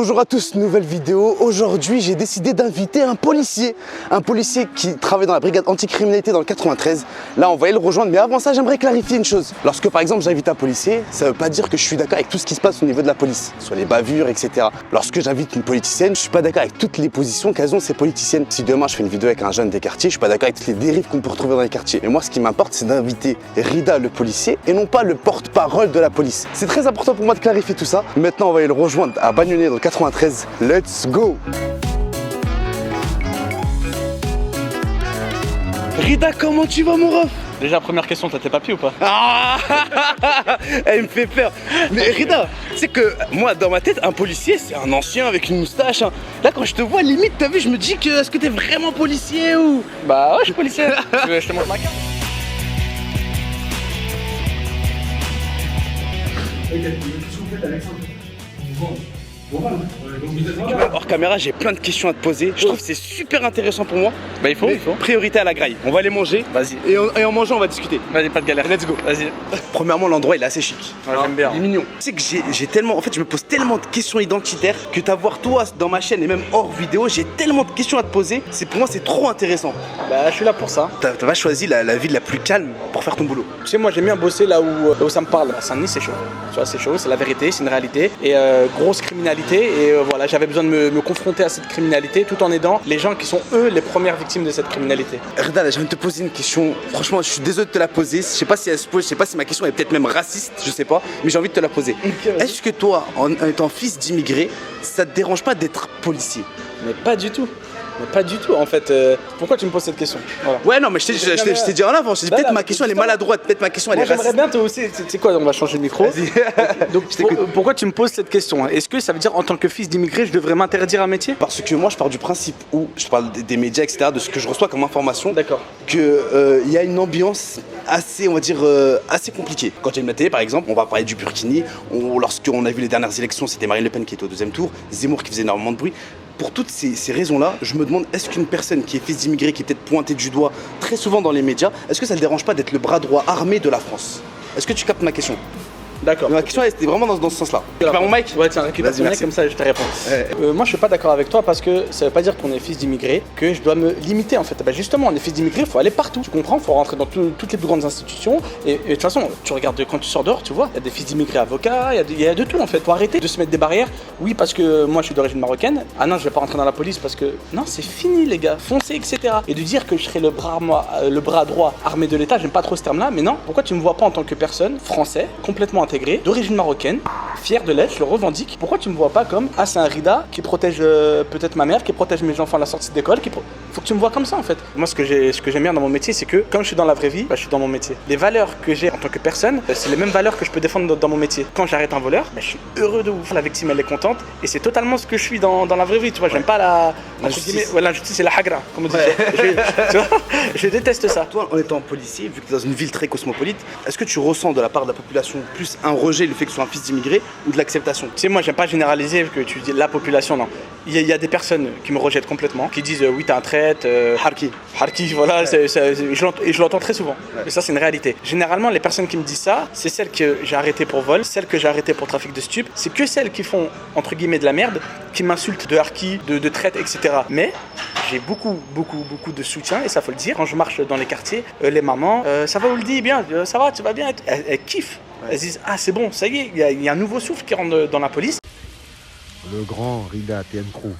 Bonjour à tous, nouvelle vidéo. Aujourd'hui, j'ai décidé d'inviter un policier qui travaille dans la brigade anticriminalité dans le 93. Là, on va aller le rejoindre, mais avant ça, j'aimerais clarifier une chose. Lorsque, par exemple, j'invite un policier, ça ne veut pas dire que je suis d'accord avec tout ce qui se passe au niveau de la police, sur les bavures, etc. Lorsque j'invite une politicienne, je suis pas d'accord avec toutes les positions qu'elles ont ces politiciennes. Si demain, je fais une vidéo avec un jeune des quartiers, je suis pas d'accord avec toutes les dérives qu'on peut retrouver dans les quartiers. Mais moi, ce qui m'importe, c'est d'inviter Rida, le policier, et non pas le porte-parole de la police. C'est très important pour moi de clarifier tout ça. Maintenant, on va aller le rejoindre à Bagnonnet dans le 93. Let's go! Rida, comment tu vas, mon ref? Déjà, première question, t'as tes papiers ou pas? Ah elle me fait peur. Mais Rida, tu sais que moi, dans ma tête, un policier, c'est un ancien avec une moustache. Hein. Là, quand je te vois, limite, t'as vu, je me dis que est-ce que t'es vraiment policier ou... Bah ouais, je suis policier. Je te montre ma carte. Hors caméra, j'ai plein de questions à te poser. Je trouve que c'est super intéressant pour moi. Bah il faut. Priorité à la graille. On va aller manger. Vas-y. Et en mangeant, on va discuter. Vas-y, pas de galère. Let's go. Vas-y. Premièrement, l'endroit, il est assez chic. Ouais, j'aime bien. Il est mignon. Tu sais que j'ai tellement... En fait, je me pose tellement de questions identitaires que t'avoir toi dans ma chaîne et même hors vidéo, j'ai tellement de questions à te poser. Pour moi, c'est trop intéressant. Bah je suis là pour ça. T'as pas choisi la ville la plus calme pour faire ton boulot. Tu sais, moi j'aime bien bosser là où ça me parle. À Saint-Denis, c'est chaud. Tu vois, c'est chaud, c'est la vérité, c'est une réalité. Et grosse criminalité. Et voilà, j'avais besoin de me confronter à cette criminalité tout en aidant les gens qui sont eux les premières victimes de cette criminalité. Rida, là, j'ai envie de te poser une question. Franchement, je suis désolé de te la poser. Je sais pas si elle se pose, je sais pas si ma question est peut-être même raciste, je sais pas, mais j'ai envie de te la poser. Est-ce que toi, en étant fils d'immigré, ça te dérange pas d'être policier? Mais pas du tout. Mais pas du tout en fait. Pourquoi tu me poses cette question? Voilà. Ouais, non, mais je t'ai dit en avant. Je t'ai dit peut-être ma question elle est maladroite, peut-être ma question elle est raciste. J'aimerais bien toi aussi. Tu sais quoi, on va changer de micro. Donc pourquoi tu me poses cette question? Est-ce que ça veut dire en tant que fils d'immigré, je devrais m'interdire un métier? Parce que moi, je pars du principe où je parle des médias, etc., de ce que je reçois comme information. D'accord. Que y a une ambiance assez, on va dire, assez compliquée. Quand j'ai une télé, par exemple, on va parler du Burkini. Lorsqu'on a vu les dernières élections, c'était Marine Le Pen qui était au deuxième tour, Zemmour qui faisait énormément de bruit. Pour toutes ces raisons-là, je me demande, est-ce qu'une personne qui est fils d'immigré, qui est peut-être pointée du doigt très souvent dans les médias, est-ce que ça ne le dérange pas d'être le bras droit armé de la France? Est-ce que tu captes ma question? D'accord. Ma question, c'était vraiment dans ce sens-là. Tu récupères mon mic? Ouais, tiens, récupère ton mic, comme ça je te réponds. Moi, je suis pas d'accord avec toi parce que ça veut pas dire qu'on est fils d'immigré, que je dois me limiter en fait. Bah, justement, on est fils d'immigré, il faut aller partout. Tu comprends? Il faut rentrer dans toutes les plus grandes institutions. Et de toute façon, tu regardes quand tu sors dehors, tu vois, il y a des fils d'immigrés avocats, il y a de tout en fait. Faut arrêter de se mettre des barrières. Oui, parce que moi, je suis d'origine marocaine. Ah non, je vais pas rentrer dans la police parce que non, c'est fini les gars, foncez, etc. Et de dire que je serai le bras droit armé de l'État, j'aime pas trop ce terme-là, mais non. Pourquoi tu me vois pas en tant que personne français, complètement intégré, d'origine marocaine, fier de l'être, je le revendique. Pourquoi tu me vois pas comme c'est un Rida qui protège peut-être ma mère, qui protège mes enfants à la sortie d'école, faut que tu me vois comme ça en fait. Moi ce que j'aime bien dans mon métier, c'est que comme je suis dans la vraie vie, je suis dans mon métier. Les valeurs que j'ai en tant que personne, c'est les mêmes valeurs que je peux défendre dans mon métier. Quand j'arrête un voleur, je suis heureux de ouf. La victime elle est contente et c'est totalement ce que je suis dans la vraie vie. Tu vois, j'aime pas l'injustice, c'est la hagra, comme on dit. Tu vois, je déteste ça. Toi, en étant policier, vu que tu es dans une ville très cosmopolite, est-ce que tu ressens de la part de la population plus un rejet le fait que tu sois un fils d'immigré ou de l'acceptation? Tu sais, moi j'aime pas généraliser que tu dis la population, non. Il y a des personnes qui me rejettent complètement, qui disent oui t'es un traître, Harki, voilà, je l'entends très souvent. Ouais. Et ça c'est une réalité. Généralement les personnes qui me disent ça, c'est celles que j'ai arrêtées pour vol, celles que j'ai arrêtées pour trafic de stupes, c'est que celles qui font entre guillemets de la merde, qui m'insultent de Harki, de traite, etc. Mais j'ai beaucoup de soutien et ça faut le dire. Quand je marche dans les quartiers, les mamans, ça va, Ouldi, bien, ça va, tu vas bien, elles kiffent. Ouais. Elles disent ah c'est bon, ça y est, il y a un nouveau souffle qui rentre dans la police. Le grand Rida TN Crew.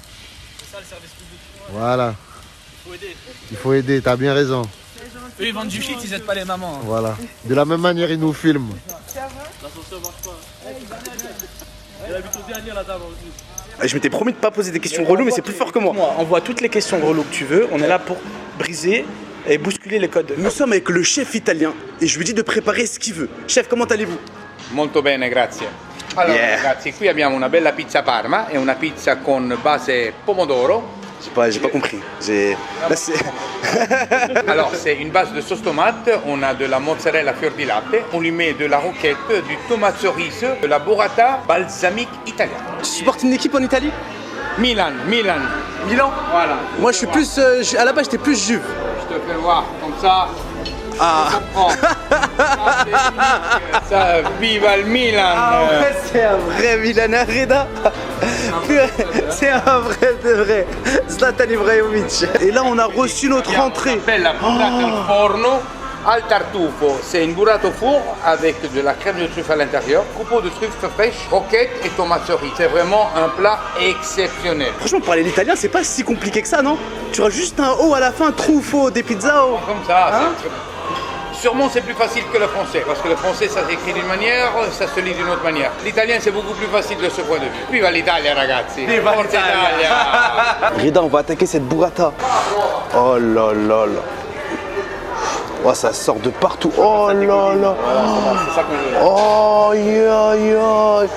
C'est ça le service public. Voilà. Il faut aider. Il faut aider, t'as bien raison. Eux ils vendent du shit, ils aident pas les mamans. Hein. Voilà. De la même manière, ils nous filment. Ça va? L'ascenseur marche pas. Elle habite au dernier la dame aussi. Je m'étais promis de pas poser des questions reloues, mais c'est plus fort que moi. On voit toutes les questions reloues que tu veux, on est là pour briser et bousculer les codes. Nous sommes avec le chef italien et je lui dis de préparer ce qu'il veut. Chef, comment allez-vous? Molto bene, grazie. Allora ragazzi, qui abbiamo una bella pizza Parma e una pizza con base pomodoro. J'ai pas compris. Là, Alors c'est une base de sauce tomate, on a de la mozzarella fior di latte, on lui met de la roquette, du tomate cerise, de la burrata balsamique italienne. Tu supportes une équipe en Italie? Milan. Milan? Voilà. Moi je suis plus, à la base j'étais plus Juve. Je te fais voir comme ça. Ça, viva le Milan. Ah ouais, c'est un vrai Milanais, Reda. C'est un vrai de vrai. Zlatan Ibrahimovic. Et là, on a reçu notre entrée. On appelle la burrata al forno al tartufo. C'est une burrata au four avec de la crème de truffe à l'intérieur, coupeau de truffes fraîches, roquettes et tomates cerises. C'est vraiment un plat exceptionnel. Franchement, parler l'italien, c'est pas si compliqué que ça, non? Tu auras juste un O à la fin, truffo, des pizzas. Comme ça, sûrement c'est plus facile que le français, parce que le français ça s'écrit d'une manière, ça se lit d'une autre manière. L'italien c'est beaucoup plus facile de ce point de vue. Viva l'Italia ragazzi! Viva Forza l'Italia! Reda, on va attaquer cette burrata. Oh là là là. Oh, ça sort de partout. Oh là là. C'est ça qu'on veut. Oh, aïe.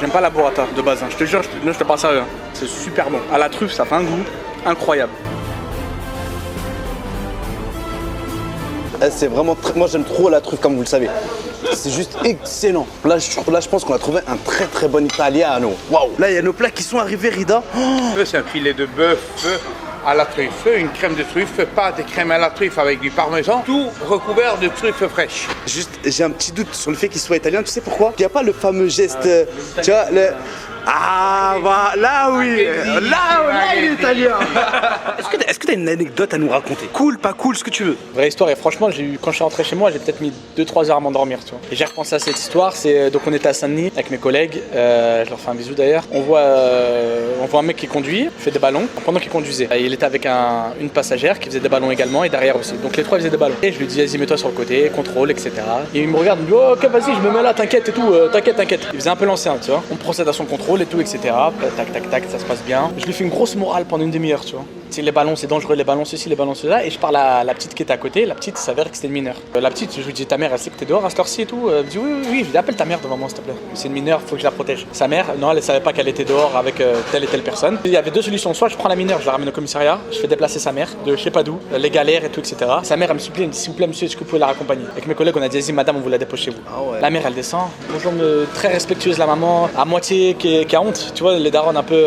J'aime pas la burrata de base, hein. Je te jure, je te parle sérieux. Hein. C'est super bon. À la truffe, ça fait un goût incroyable. C'est vraiment très... Moi j'aime trop la truffe comme vous le savez. C'est juste excellent. Là je pense qu'on a trouvé un très très bon italiano. Waouh. Là il y a nos plats qui sont arrivés, Rida. C'est un filet de bœuf à la truffe, une crème de truffe, pâte et crème à la truffe avec du parmesan, tout recouvert de truffes fraîches. Juste j'ai un petit doute sur le fait qu'il soit italien. Tu sais pourquoi? Il n'y a pas le fameux geste, tu vois, le... Ah bah là oui, là il est italien. Est-ce que t'as une anecdote à nous raconter? Cool, pas cool, ce que tu veux. Vraie histoire, et franchement, quand je suis rentré chez moi, j'ai peut-être mis 2-3 heures à m'endormir, tu vois. Et j'ai repensé à cette histoire, donc on était à Saint-Denis avec mes collègues, je leur fais un bisou d'ailleurs. On voit un mec qui conduit, fait des ballons, pendant qu'il conduisait. Et il était avec une passagère qui faisait des ballons également, et derrière aussi. Donc les trois faisaient des ballons. Et je lui dis, vas-y, mets-toi sur le côté, contrôle, etc. Et il me regarde, il me dit, oh, ok, vas-y, je me mets là, t'inquiète et tout, t'inquiète. Il faisait un peu l'ancien, tu vois. On procède à son contrôle et tout, etc. Tac, ça se passe bien. Je lui fais une grosse morale pendant une demi-heure, tu vois. Les ballons c'est dangereux, les ballons ceci, les ballons cela. Et je parle à la petite qui était à côté. La petite s'avère que c'était une mineure. La petite, je lui dis, ta mère elle sait que t'es dehors à cette heure-ci et tout. Elle me dit oui. Je lui dis, appelle ta mère devant moi s'il te plaît. C'est une mineure, faut que je la protège. Sa mère, non, elle savait pas qu'elle était dehors avec telle et telle personne. Il y avait deux solutions. Soit je prends la mineure, je la ramène au commissariat, je fais déplacer sa mère de je sais pas d'où, les galères et tout, etc. Sa mère elle me supplie, elle me dit, s'il vous plaît monsieur, est-ce que vous pouvez la raccompagner? Avec mes collègues on a dit, vas-y madame, on vous la dépose chez vous. La mère elle descend. Bonjour, très respectueuse la maman, à moitié qui a honte. Tu vois, les darons un peu.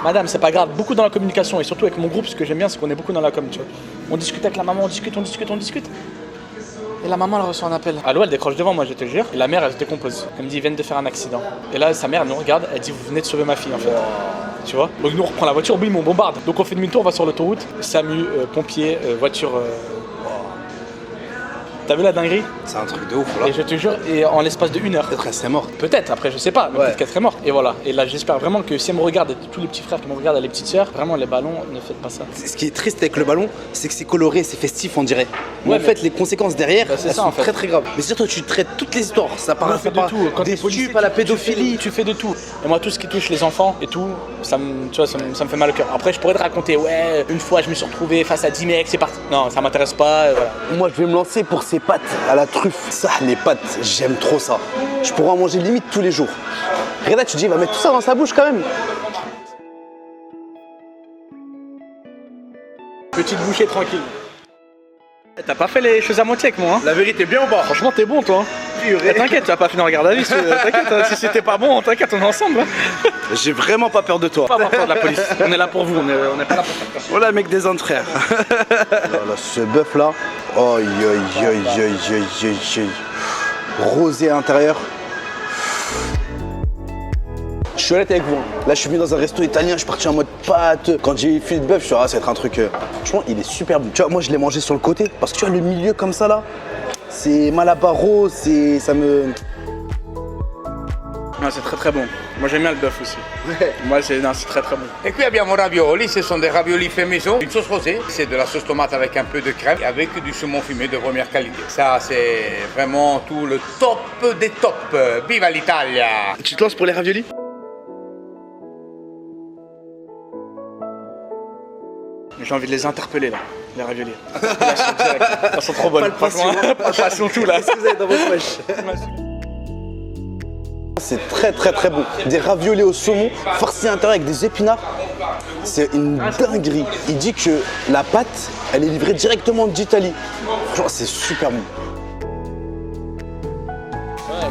Madame, c'est pas grave. Beaucoup dans la communication et surtout avec mon groupe, ce que j'aime bien, c'est qu'on est beaucoup dans la com, tu vois. On discute avec la maman, on discute. Et la maman elle reçoit un appel. Allô, elle décroche devant moi, je te jure. Et la mère elle se décompose. Elle me dit, ils viennent de faire un accident. Et là sa mère elle nous regarde, elle dit, vous venez de sauver ma fille en fait. Tu vois. Donc nous on reprend la voiture, bim, on bombarde. Donc on fait demi-tour, on va sur l'autoroute. SAMU, pompiers, voiture. T'as vu la dinguerie? C'est un truc de ouf là. Et je te jure, et en l'espace de 1 heure. Peut-être elle serait morte. Peut-être, après je sais pas, mais peut-être qu'elle serait morte. Et voilà. Et là j'espère vraiment que si elle me regarde, et tous les petits frères qui me regardent, et les petites sœurs, vraiment les ballons, ne faites pas ça. Ce qui est triste avec le ballon, c'est que c'est coloré, c'est festif on dirait. Mais Ouais, en fait les conséquences derrière, c'est elles ça, sont en fait. très très graves. Mais surtout tu traites toutes les histoires, ça part Tu fais de tout. Quand des t'es policier, stupes à la pédophilie. tu fais de tout. Et moi tout ce qui touche les enfants et tout, ça me fait mal au cœur. Après je pourrais te raconter, ouais, une fois je me suis retrouvé face à 10 mecs, c'est parti. Non, ça m'intéresse pas, voilà. Moi je vais me lancer pour ces pâtes à la truffe. Ça, les pâtes, j'aime trop ça. Je pourrais en manger limite tous les jours. Reda, tu dis, il va mettre tout ça dans sa bouche quand même. Petite bouchée tranquille. T'as pas fait les choses à moitié avec moi, hein? La vérité, bien ou pas? Franchement, t'es bon, toi. T'inquiète, tu vas pas finir en garde à vue. T'inquiète, hein, si c'était pas bon, t'inquiète, on est ensemble. Hein. J'ai vraiment pas peur de toi. Pas avoir peur de la police. On est là pour vous, on est pas là pour faire peur. Voilà, mec des autres frères. Voilà, ce bœuf là. Aïe. Rosé à l'intérieur. Je suis honnête avec vous. Là, je suis venu dans un resto italien, je suis parti en mode pâte. Quand j'ai fait le bœuf, je suis dit, ah, ça va être un truc. Franchement, il est super bon. Tu vois, moi, je l'ai mangé sur le côté parce que tu vois, le milieu comme ça là, c'est malabaro, ça me. Non, c'est très très bon. Moi j'aime bien le bœuf aussi. Moi c'est très très bon. Et puis abbiamo ravioli, ce sont des raviolis faits maison, une sauce rosée, c'est de la sauce tomate avec un peu de crème, avec du saumon fumé de première qualité. Ça c'est vraiment tout le top des tops. Viva l'Italia! Tu te lances pour les raviolis? J'ai envie de les interpeller là, les raviolis. Interpellation directe. Elles sont trop bonnes. Franchement, palpation tout là. Qu'est-ce que vous avez dans votre poche? C'est très très bon. Des raviolis au saumon, farcis à l'intérieur avec des épinards. C'est une dinguerie. Il dit que la pâte, elle est livrée directement d'Italie. Franchement, c'est super bon.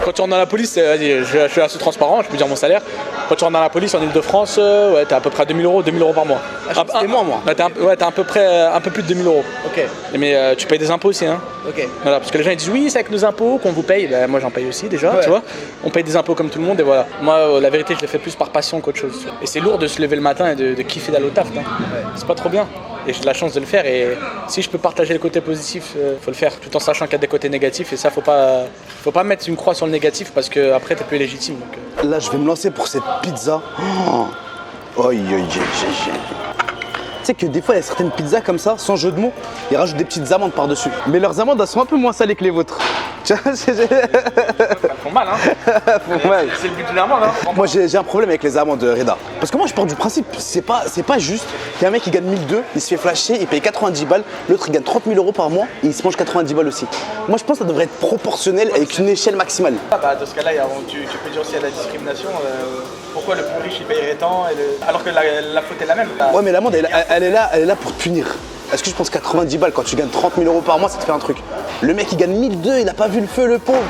Quand tu rentres dans la police, vas-y, je suis assez transparent, je peux dire mon salaire. Quand tu rentres dans la police en Ile-de-France, ouais, t'es à peu près à 2000 € par mois. C'est moi, moi. Ouais, t'es à peu près un peu plus de 2000 €. Ok. Mais tu payes des impôts aussi, hein. Ok. Voilà, parce que les gens ils disent oui, c'est avec nos impôts qu'on vous paye. Bah, moi j'en paye aussi déjà, tu vois. On paye des impôts comme tout le monde et voilà. Moi, la vérité, je l'ai fait plus par passion qu'autre chose. Et c'est lourd de se lever le matin et de kiffer d'aller au taf. Hein. C'est pas trop bien. Et j'ai de la chance de le faire. Et si je peux partager le côté positif, faut le faire. Tout en sachant qu'il y a des côtés négatifs. Et ça, faut pas mettre une croix sur le négatif parce que après t'es plus légitime. Donc, Là, je vais me lancer pour cette pizza. Oh. Oi, oi, oi, oi. Tu sais que des fois, il y a certaines pizzas comme ça, sans jeu de mots, ils rajoutent des petites amandes par-dessus. Mais leurs amandes, elles sont un peu moins salées que les vôtres. Tu vois, elles font mal, hein. mal. C'est le but de l'amende, hein. Moi, j'ai un problème avec les amandes, Reda. Parce que moi, je pars du principe, c'est pas juste qu'il y a un mec qui gagne 1002, il se fait flasher, il paye 90 balles, l'autre, il gagne 30 000 € par mois et il se mange 90 balles aussi. Moi, je pense que ça devrait être proportionnel avec une échelle maximale. Ah bah, dans ce cas-là, tu peux dire aussi à la discrimination. Pourquoi le plus riche il payerait tant alors que la faute est la même. Ouais, mais l'amende, elle est là pour te punir. Est-ce que je pense 90 balles quand tu gagnes 30 000 € par mois, ça te fait un truc? Le mec il gagne 1002, il a pas vu le feu, le pauvre.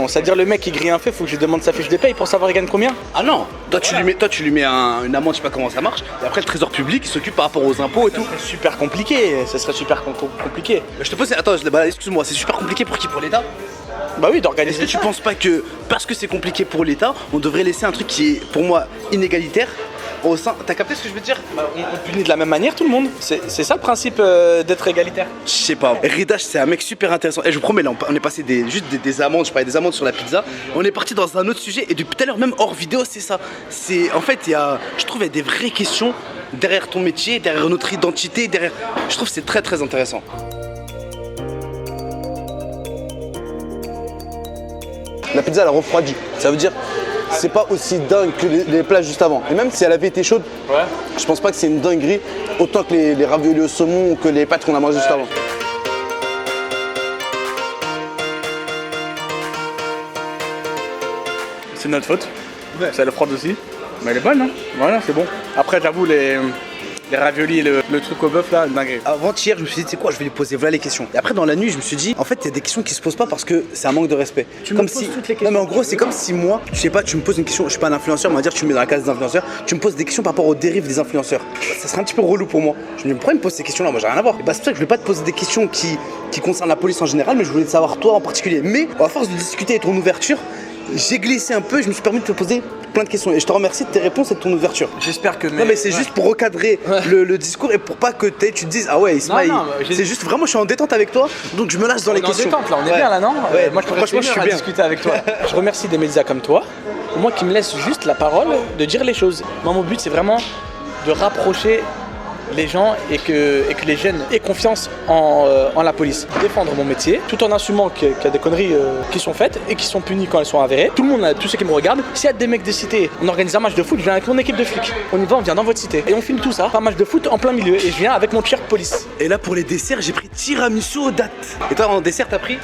C'est-à-dire le mec qui grille un feu, faut que je lui demande sa fiche de paye pour savoir il gagne combien? Ah non, toi tu lui mets une amende, je sais pas comment ça marche, et après le trésor public il s'occupe par rapport aux impôts et tout. C'est super compliqué, ça serait super compliqué. Je te pose, attends, excuse-moi, c'est super compliqué pour qui? Pour l'État? Bah oui, d'organiser. Est-ce que tu penses pas que parce que c'est compliqué pour l'État, on devrait laisser un truc qui est pour moi inégalitaire au sein. T'as capté ce que je veux dire? Bah, on punit de la même manière tout le monde. C'est ça le principe d'être égalitaire. Je sais pas. Rida, c'est un mec super intéressant. Et je vous promets, là, on est passé juste des amendes. Je parlais des amendes sur la pizza. On est parti dans un autre sujet. Et depuis tout à l'heure, même hors vidéo, c'est ça. En fait, je trouve qu'il y a des vraies questions derrière ton métier, derrière notre identité, Je trouve que c'est très très intéressant. La pizza, elle a refroidi. Ça veut dire, c'est pas aussi dingue que les plats juste avant. Et même si elle avait été chaude, je pense pas que c'est une dinguerie autant que les raviolis au saumon ou que les pâtes qu'on a mangées juste avant. C'est notre faute. Ça le froide aussi. Mais elle est bonne, hein. Voilà, c'est bon. Après, j'avoue, les raviolis et le truc au bœuf là, dingue. Avant-hier, je me suis dit, tu sais quoi, je vais lui poser voilà les questions. Et après, dans la nuit, je me suis dit, en fait, il y a des questions qui se posent pas parce que c'est un manque de respect. Tu me poses toutes les questions. Non, mais en gros, c'est comme si moi, je sais pas, tu me poses une question, je suis pas un influenceur, on va dire, tu me mets dans la case des influenceurs, tu me poses des questions par rapport aux dérives des influenceurs. Ça serait un petit peu relou pour moi. Je me dis, pourquoi il me pose ces questions-là? Moi, j'ai rien à voir. Et bah, c'est pour ça que je vais pas te poser des questions qui concernent la police en général, mais je voulais savoir toi en particulier. Mais à force de discuter et ton ouverture, j'ai glissé un peu, je me suis permis de te poser plein de questions et je te remercie de tes réponses et de ton ouverture. J'espère que... Non mais c'est juste pour recadrer le discours et pour pas que tu te dises ah ouais Ismaël, c'est juste vraiment je suis en détente avec toi donc je me lâche dans les questions. On est en détente là, on est bien là non? Moi franchement je suis bien discuter avec toi. Je remercie des médias comme toi, moi qui me laissent juste la parole de dire les choses. Moi mon but c'est vraiment de rapprocher les gens et que les jeunes aient confiance en la police. Défendre mon métier, tout en assumant qu'il y a des conneries qui sont faites et qui sont punies quand elles sont avérées. Tout le monde, tous ceux qui me regardent, s'il y a des mecs de cité, on organise un match de foot, je viens avec mon équipe de flics. On y va, on vient dans votre cité. Et on filme tout ça, un match de foot en plein milieu. Et je viens avec mon t-shirt police. Et là pour les desserts, j'ai pris tiramisu aux dattes. Et toi en dessert t'as pris?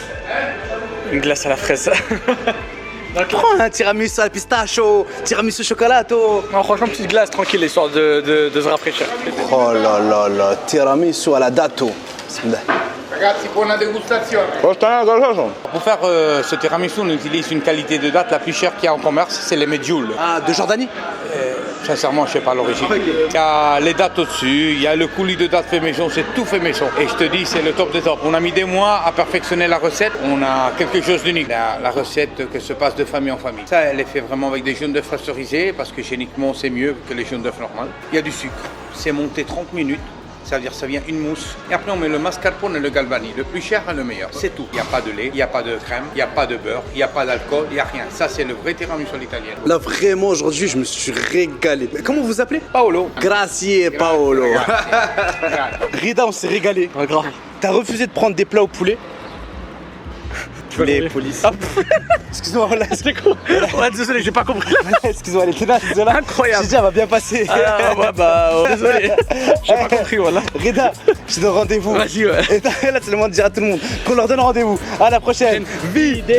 Une glace à la fraise. Prends un tiramisu à la pistachio, tiramisu chocolato. Non, franchement, petite glace tranquille, histoire de se rafraîchir. Oh là là là, tiramisu à la dato. Ragazzi, buona degustazione. Pour faire ce tiramisu, on utilise une qualité de date la plus chère qu'il y a en commerce, c'est les medjool. Ah, de Jordanie? Sincèrement, je sais pas l'origine. Il y a les dates au-dessus, il y a le coulis de date fait maison, c'est tout fait maison. Et je te dis, c'est le top des tops. On a mis des mois à perfectionner la recette. On a quelque chose d'unique. La recette que se passe de famille en famille. Ça, elle est faite vraiment avec des jaunes d'œufs pasteurisés parce que géniquement, c'est mieux que les jaunes d'œufs normales. Il y a du sucre. C'est monté 30 minutes. Ça veut dire ça vient une mousse. Et après, on met le mascarpone et le galvani. Le plus cher et le meilleur. C'est tout. Il n'y a pas de lait, il n'y a pas de crème, il n'y a pas de beurre, il n'y a pas d'alcool, il n'y a rien. Ça, c'est le vrai tiramisu à l'italienne. Là, vraiment, aujourd'hui, je me suis régalé. Mais comment vous vous appelez? Paolo. Grazie, Paolo. Rida, on s'est régalé. Ouais, grave. T'as refusé de prendre des plats au poulet? Les polices. Excuse-moi, voilà. C'est quoi? Ouais, désolé, j'ai pas compris. Excuse-moi, elle était là, désolé. Incroyable. J'ai dit, elle va bien passer. Ah, ouais, bah, désolé. J'ai pas compris, voilà. Rida, je te donne rendez-vous. Vas-y, ouais. Et là, c'est le moment de dire à tout le monde qu'on leur donne rendez-vous. À la prochaine vidéo.